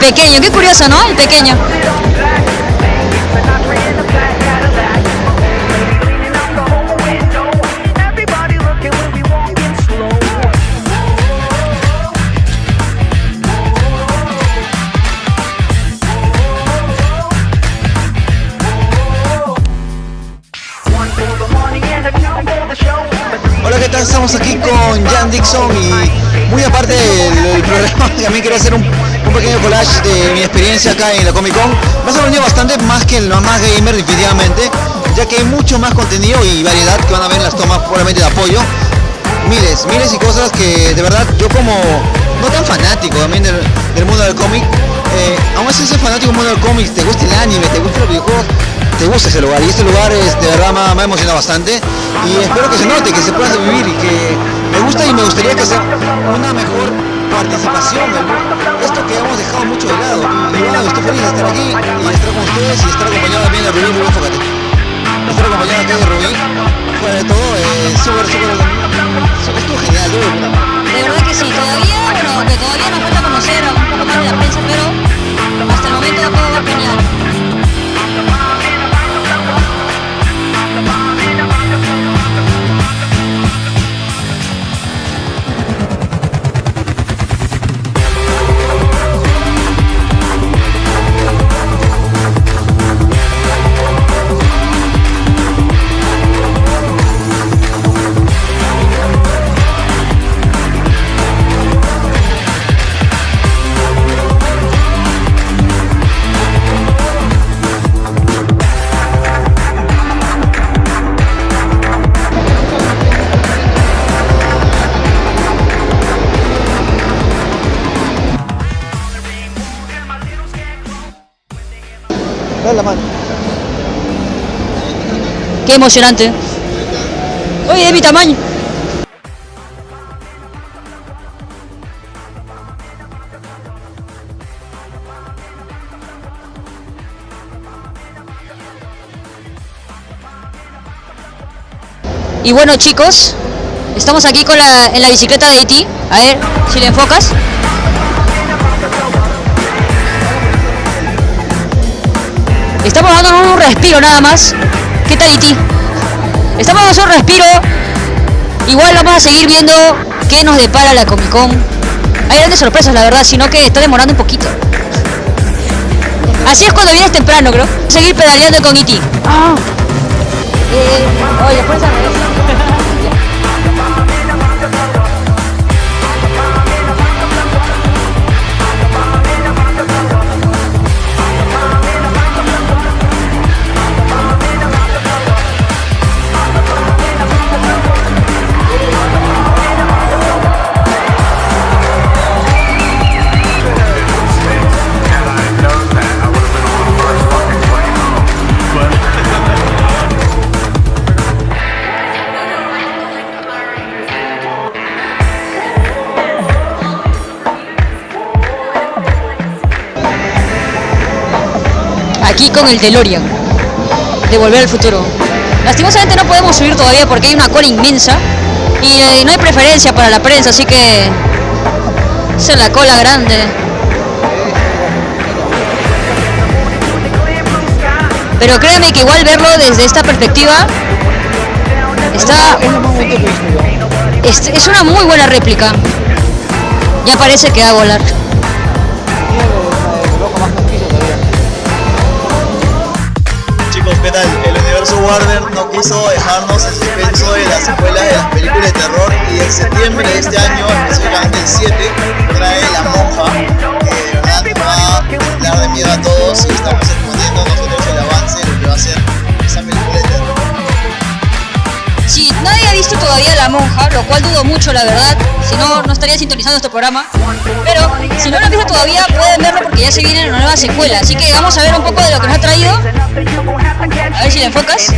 pequeño, qué curioso, ¿no? El pequeño. Hola, ¿qué tal? Estamos aquí con Jan Dixon y muy aparte del programa, también quería hacer un pequeño collage de mi experiencia acá en la Comic Con. Me ha sorprendido bastante, más que en lo más gamer definitivamente, ya que hay mucho más contenido y variedad que van a ver en las tomas puramente de apoyo. Miles y cosas que de verdad yo como no tan fanático también del mundo del cómic, aún así soy fanático del mundo del cómic, te gusta el anime, te gustan los videojuegos, te gusta ese lugar y este lugar es de verdad me ha emocionado bastante y espero que se note, que se pueda vivir y que me gusta y me gustaría que sea una mejor participación esto que hemos dejado mucho de lado y bueno, estoy feliz de estar aquí y estar con ustedes y estar acompañado también de Rubí, enfócate, estar acompañado aquí de Rubí, fuera de todo, súper estuvo genial, de verdad que sí, todavía, bueno, que todavía nos falta conocer un poco más de la prensa, pero hasta el momento todo va genial. Dale la mano. Qué emocionante. Oye, de mi tamaño. Y bueno, chicos, estamos aquí en la bicicleta de E.T. A ver si le enfocas. Estamos dando un respiro nada más. ¿Qué tal, E.T.? Estamos dando un respiro. Igual vamos a seguir viendo qué nos depara la Comic Con. Hay grandes sorpresas, la verdad, sino que está demorando un poquito. Así es cuando vienes temprano, creo. Seguir pedaleando con E.T. Oye, fuerza. Aquí con el DeLorean de Volver al Futuro. Lastimosamente no podemos subir todavía porque hay una cola inmensa y no hay preferencia para la prensa, así que esa es la cola grande. Pero créanme que igual verlo desde esta perspectiva es una muy buena réplica. Ya parece que va a volar. ¿Qué tal? El universo Warner no quiso dejarnos en suspenso de las secuelas de las películas de terror y en septiembre de este año, específicamente el 7, trae La Monja, que de verdad va a dar de miedo a todos y estamos exponiendo nosotros el avance de lo que va a ser esa película de terror. Sí, nadie ha visto todavía La Monja, lo cual dudo mucho, la verdad, si no, no estaría sintonizando este programa. Pero si no lo han visto todavía, pueden verlo porque ya se viene una nueva secuela. Así que vamos a ver un poco de lo que nos ha traído. A ver si le enfocas.